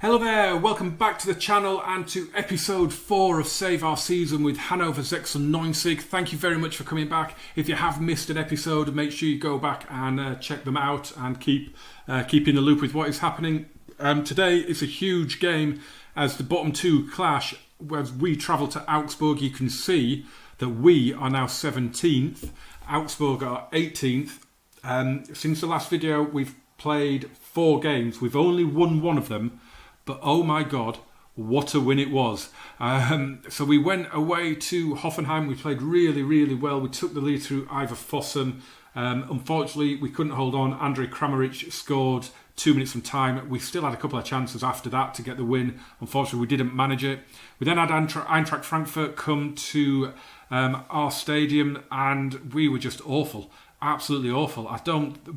Hello there, welcome back to the channel and to episode 4 of Save Our Season with Hannover FM19. Thank you very much for coming back. If you have missed an episode, make sure you go back and check them out and keep in the loop with what is happening. Today is a huge game as the bottom two clash. As we travel to Augsburg, you can see that we are now 17th, Augsburg are 18th. Since the last video, we've played 4 games. We've only won one of them. But oh my God, what a win it was. So we went away to Hoffenheim. We played really, really well. We took the lead through Ivar Fossum. Unfortunately, we couldn't hold on. Andrej Kramaric scored 2 minutes from time. We still had a couple of chances after that to get the win. Unfortunately, we didn't manage it. We then had Eintracht Frankfurt come to our stadium and we were just awful. Absolutely awful.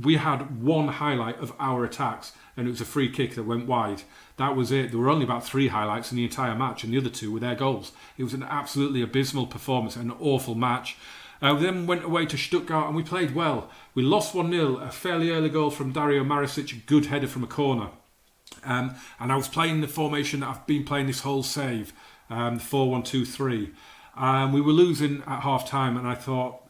We had one highlight of our attacks and it was a free kick that went wide. That was it. There were only about 3 highlights in the entire match and the other 2 were their goals. It was an absolutely abysmal performance, an awful match. We then went away to Stuttgart and we played well. We lost 1-0, a fairly early goal from Dario Maricic, a good header from a corner. And I was playing the formation that I've been playing this whole save, 4-1-2-3. We were losing at half time and I thought,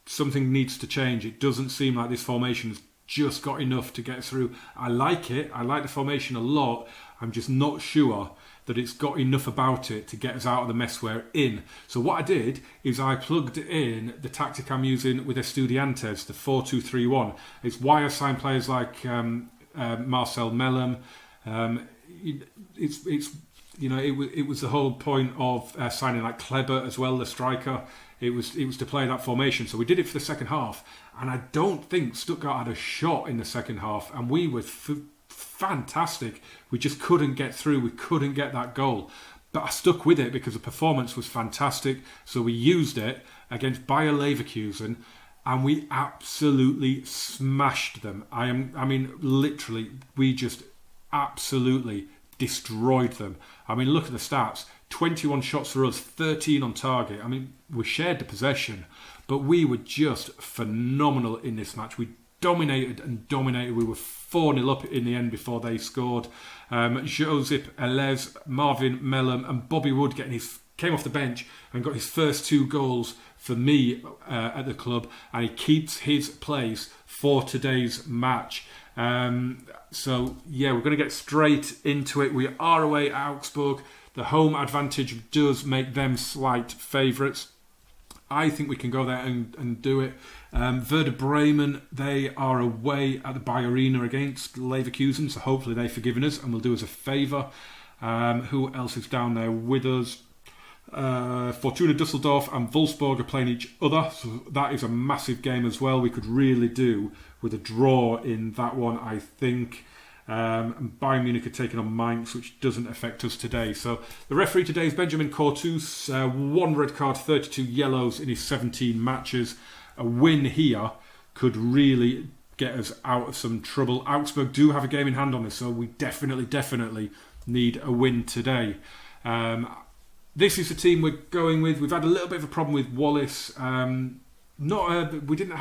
something needs to change. It doesn't seem like this formation has just got enough to get through. I like it. I like the formation a lot. I'm just not sure that it's got enough about it to get us out of the mess we're in. So what I did is I plugged in the tactic I'm using with Estudiantes, the 4-2-3-1. It's why I signed players like Marcel Mellem. It was the whole point of signing like Kleber as well, the striker. It was to play that formation. So we did it for the second half. And I don't think Stuttgart had a shot in the second half. And we were fantastic. We just couldn't get through. We couldn't get that goal. But I stuck with it because the performance was fantastic. So we used it against Bayer Leverkusen. And we absolutely smashed them. Literally, we just absolutely destroyed them. Look at the stats. 21 shots for us, 13 on target. We shared the possession, but we were just phenomenal in this match. We dominated and dominated. We were 4-0 up in the end before they scored. Josip Elez, Marvin Mellem and Bobby Wood came off the bench and got his first 2 goals for me at the club, and he keeps his place for today's match. We're going to get straight into it. We are away at Augsburg. The home advantage does make them slight favourites. I think we can go there and do it. Werder Bremen, they are away at the Bayer Arena against Leverkusen, so hopefully they've forgiven us and will do us a favour. Who else is down there with us? Fortuna Düsseldorf and Wolfsburg are playing each other, so that is a massive game as well. We could really do with a draw in that one, I think. And Bayern Munich are taking on Mainz, which doesn't affect us today. So the referee today is Benjamin Cortus. 1 red card, 32 yellows in his 17 matches. A win here could really get us out of some trouble. Augsburg do have a game in hand on this, so we definitely need a win today. This is the team we're going with. We've had a little bit of a problem with Wallace. We didn't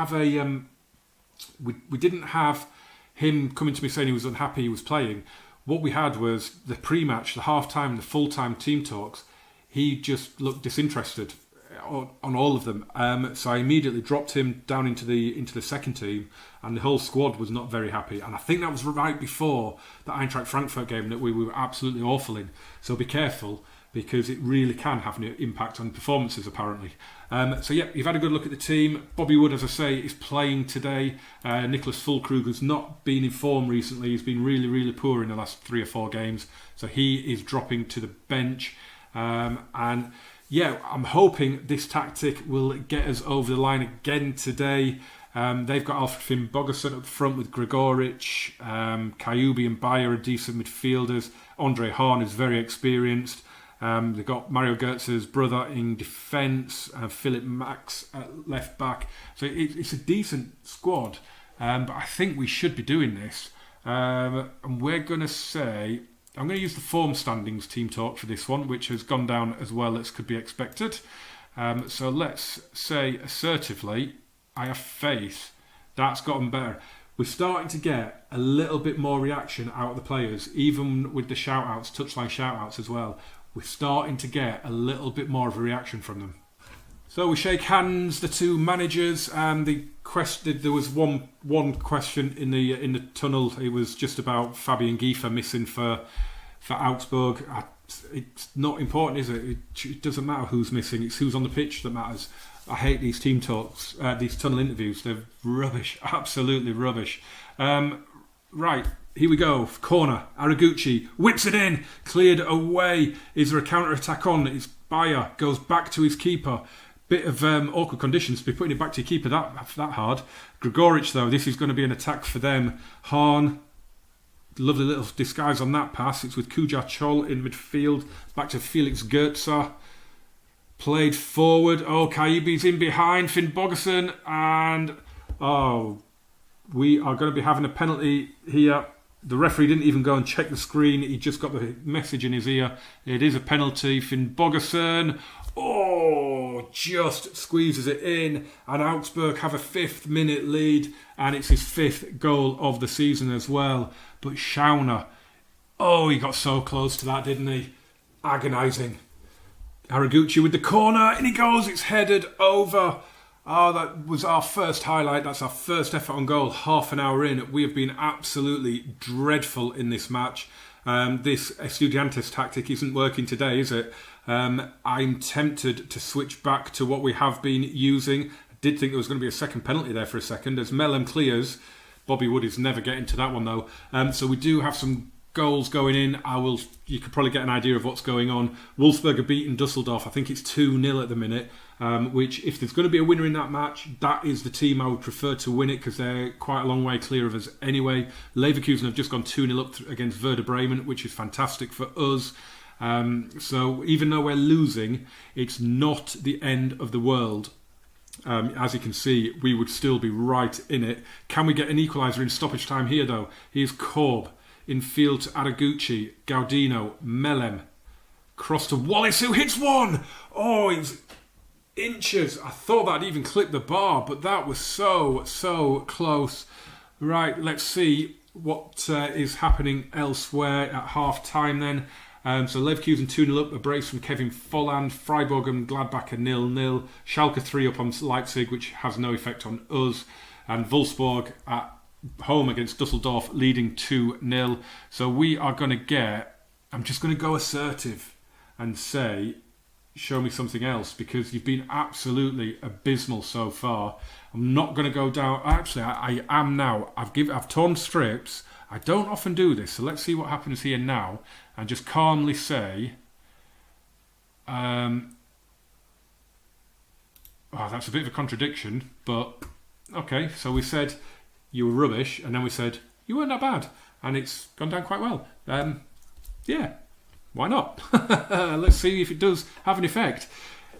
have him coming to me saying he was unhappy he was playing. What we had was the pre-match, the half-time, the full-time team talks. He just looked disinterested on all of them. So I immediately dropped him down into the second team, and the whole squad was not very happy. And I think that was right before the Eintracht Frankfurt game that we were absolutely awful in. So be careful, because it really can have an impact on performances, apparently. You've had a good look at the team. Bobby Wood, as I say, is playing today. Nicholas Füllkrug has not been in form recently. He's been really, really poor in the last 3 or 4 games. So he is dropping to the bench. I'm hoping this tactic will get us over the line again today. They've got Alfred Finn Bogason up front with Gregoric. Kayubi and Bayer are decent midfielders. Andre Hahn is very experienced. They've got Mario Götze's brother in defence, Philip Max at left back. So it's a decent squad, but I think we should be doing this. And we're going to say, I'm going to use the form standings team talk for this one, which has gone down as well as could be expected. So let's say assertively, I have faith. That's gotten better. we're starting to get a little bit more reaction out of the players, even with the shout-outs, touchline shout-outs as well. We're starting to get a little bit more of a reaction from them. So we shake hands, the two managers, and there was one question in the tunnel. It was just about Fabian Giefer missing for Augsburg. It's not important, is it? It doesn't matter who's missing. It's who's on the pitch that matters. I hate these team talks, these tunnel interviews. They're rubbish, absolutely rubbish. Right, here we go. Corner, Araguchi whips it in, cleared away. Is there a counter-attack on? It's Bayer, goes back to his keeper. Bit of awkward conditions to be putting it back to your keeper that hard. Gregoric, though, this is going to be an attack for them. Hahn, lovely little disguise on that pass. It's with Kujar Chol in midfield. Back to Felix Goetzer. Played forward. Oh, Kaibi's in behind Finn Bogerson. And, we are going to be having a penalty here. The referee didn't even go and check the screen. He just got the message in his ear. It is a penalty. Finn Bogerson. Oh, just squeezes it in. And Augsburg have a 5th minute lead. And it's his 5th goal of the season as well. But Schauner, he got so close to that, didn't he? Agonising. Haraguchi with the corner, and he goes, it's headed over. That was our first highlight. That's our first effort on goal. Half an hour in, we have been absolutely dreadful in this match. This Estudiantes tactic isn't working today, is it? I'm tempted to switch back to what we have been using. I did think there was going to be a second penalty there for a second. As Melem clears, Bobby Wood is never getting to that one though. So we do have some goals going in. You could probably get an idea of what's going on. Wolfsburg are beating Dusseldorf. I think it's 2-0 at the minute, which if there's going to be a winner in that match, that is the team I would prefer to win it because they're quite a long way clear of us anyway. Leverkusen have just gone 2-0 up against Werder Bremen, which is fantastic for us. So even though we're losing, it's not the end of the world. As you can see, we would still be right in it. Can we get an equaliser in stoppage time here though? Here's Korb. In field to Araguchi, Gaudino, Melem. Cross to Wallace, who hits one! Oh, he's inches. I thought that'd even clip the bar, but that was so close. Right, let's see what is happening elsewhere at half-time then. So Leverkusen 2-0 up, a brace from Kevin Volland. Freiburg and Gladbach are 0-0. Schalke 3 up on Leipzig, which has no effect on us. And Wolfsburg at home against Dusseldorf, leading 2-0. So we are going to get... I'm just going to go assertive and say, show me something else, because you've been absolutely abysmal so far. I'm not going to go down... Actually, I am now. I've torn strips. I don't often do this, so let's see what happens here now. And just calmly say... that's a bit of a contradiction, but... Okay, so we said... You were rubbish, and then we said, you weren't that bad. And it's gone down quite well. Yeah, why not? Let's see if it does have an effect.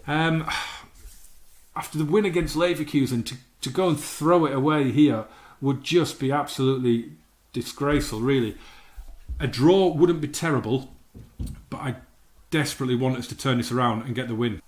After the win against Leverkusen, to go and throw it away here would just be absolutely disgraceful, really. A draw wouldn't be terrible, but I desperately want us to turn this around and get the win.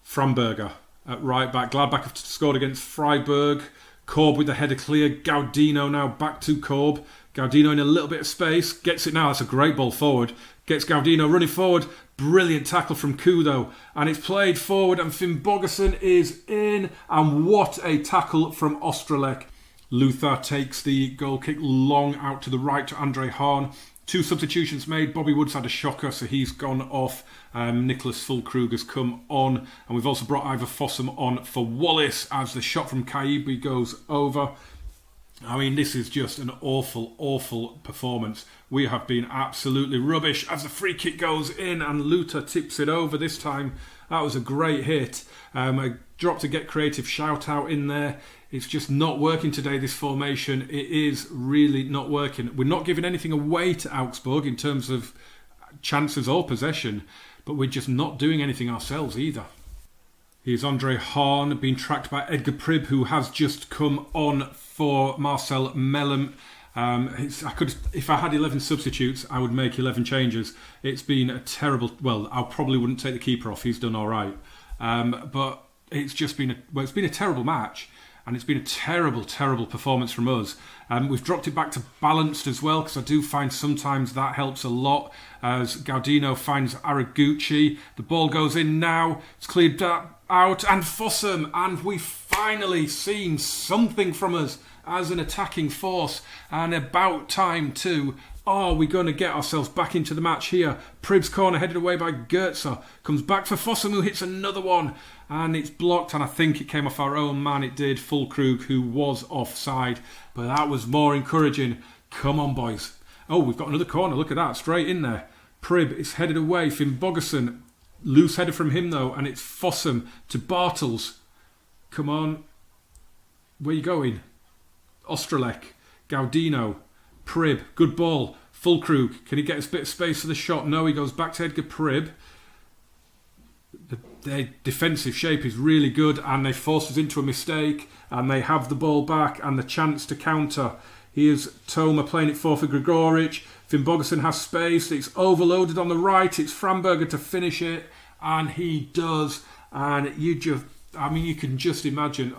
Framberger at right back. Gladbach have scored against Freiburg. Korb with the header clear. Gaudino now back to Korb. Gaudino in a little bit of space. Gets it now. That's a great ball forward. Gets Gaudino running forward. Brilliant tackle from Kudo. And it's played forward and Finn Bogerson is in. And what a tackle from Ostrolek. Luther takes the goal kick long out to the right to Andre Hahn. 2 substitutions made. Bobby Woods had a shocker, so he's gone off. Nicholas Fulkrug has come on. And we've also brought Ivor Fossum on for Wallace as the shot from Kaibi goes over. I mean, this is just an awful performance. We have been absolutely rubbish as the free kick goes in and Luther tips it over this time. That was a great hit. A drop to get creative shout out in there. It's just not working today, this formation. It is really not working. We're not giving anything away to Augsburg in terms of chances or possession, but we're just not doing anything ourselves either. Here's Andre Hahn being tracked by Edgar Prib, who has just come on for Marcel Melem. If I had 11 substitutes, I would make 11 changes. It's been a terrible... Well, I probably wouldn't take the keeper off. He's done all right. But it's just been it's been a terrible match. and it's been a terrible, terrible performance from us. We've dropped it back to balanced as well, because I do find sometimes that helps a lot, as Gaudino finds Araguchi. The ball goes in now, it's cleared out, and Fossum, and we've finally seen something from us as an attacking force, and about time too. Are we going to get ourselves back into the match here? Prib's corner headed away by Goetzer. Comes back for Fossum, who hits another one. And it's blocked, and I think it came off our own man. It did, Fulkrug, who was offside. But that was more encouraging. Come on, boys. Oh, we've got another corner. Look at that. Straight in there. Prib is headed away. Finn Bogerson. Loose header from him, though. And it's Fossum to Bartels. Come on. Where you going? Ostrolek. Gaudino. Prib, good ball. Fulkrug, can he get a bit of space for the shot? No, he goes back to Edgar Prib. Their defensive shape is really good, and they force us into a mistake, and they have the ball back and the chance to counter. Here's Toma playing it for Grigoric. Finn Bogerson has space. It's overloaded on the right. It's Framberger to finish it, and he does. And you can just imagine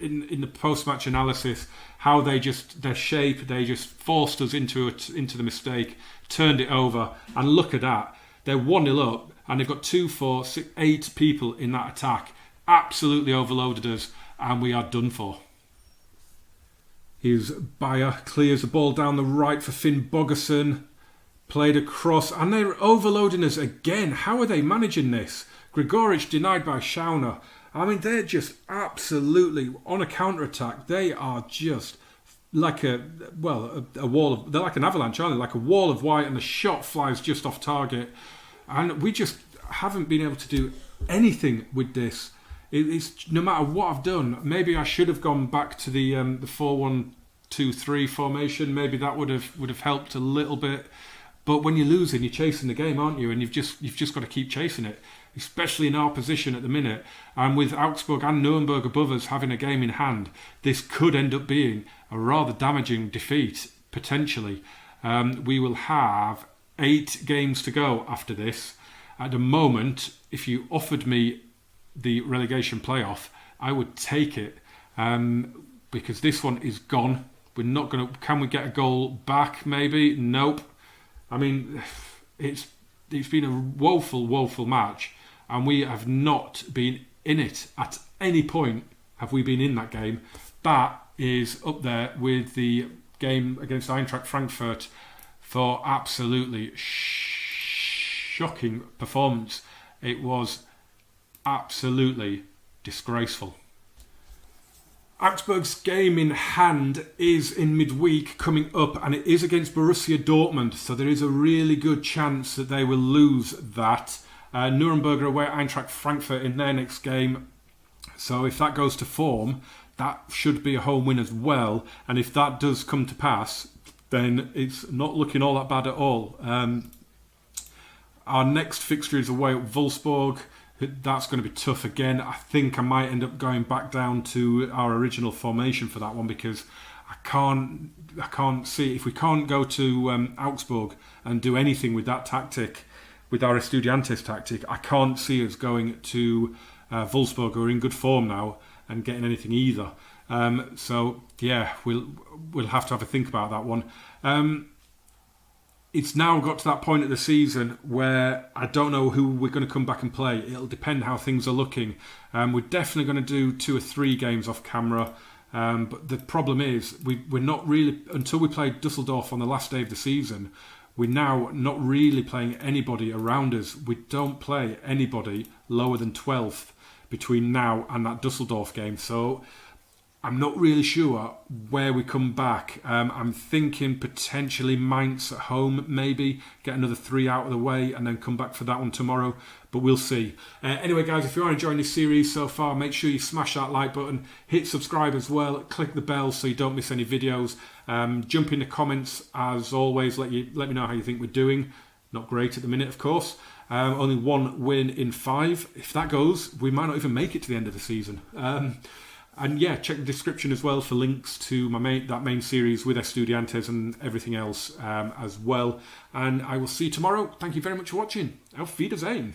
in the post-match analysis how their shape, they just forced us into the mistake, turned it over, and look at that. They're 1-0 up, and they've got 2, 4, 6, 8 people in that attack. Absolutely overloaded us, and we are done for. Here's Bayer, clears the ball down the right for Finn Bogerson, played across, and they're overloading us again. How are they managing this? Grigoric denied by Schauner. I mean, they're just absolutely on a counter-attack. They are just like a wall of... They're like an avalanche, aren't they? Like a wall of white, and the shot flies just off target. And we just haven't been able to do anything with this. It's no matter what I've done. Maybe I should have gone back to the 4-1-2-3 formation. Maybe that would have helped a little bit. But when you're losing, you're chasing the game, aren't you? And you've just got to keep chasing it, especially in our position at the minute. And with Augsburg and Nuremberg above us having a game in hand, this could end up being a rather damaging defeat, potentially. We will have 8 games to go after this. At the moment, if you offered me the relegation playoff, I would take it, because this one is gone. We're not going to... Can we get a goal back, maybe? Nope. I mean, it's been a woeful match, and we have not been in it at any point. Have we been in that game? That is up there with the game against Eintracht Frankfurt for absolutely shocking performance. It was absolutely disgraceful. Augsburg's game in hand is in midweek coming up, and it is against Borussia Dortmund, so there is a really good chance that they will lose that. Nuremberg are away at Eintracht Frankfurt in their next game, so if that goes to form, that should be a home win as well, and if that does come to pass, then it's not looking all that bad at all. Our next fixture is away at Wolfsburg. That's going to be tough again. I think I might end up going back down to our original formation for that one, because I can't see, if we can't go to Augsburg and do anything with that tactic, with our Estudiantes tactic, I can't see us going to Wolfsburg, who are in good form now, and getting anything either. So yeah, we'll have to have a think about that one. It's now got to that point of the season where I don't know who we're going to come back and play. It'll depend how things are looking. We're definitely going to do 2 or 3 games off camera. But the problem is, we're not really, until we played Dusseldorf on the last day of the season, we're now not really playing anybody around us. We don't play anybody lower than 12th between now and that Dusseldorf game. So I'm not really sure where we come back. I'm thinking potentially Mainz at home, maybe get another 3 out of the way and then come back for that one tomorrow, but we'll see. Anyway guys, if you are enjoying this series so far, make sure you smash that like button, hit subscribe as well, click the bell so you don't miss any videos. Jump in the comments as always, let me know how you think we're doing. Not great at the minute, of course. Only 1 win in 5. If that goes, we might not even make it to the end of the season. And yeah, check the description as well for links to that main series with Estudiantes and everything else as well. And I will see you tomorrow. Thank you very much for watching. Auf Wiedersehen.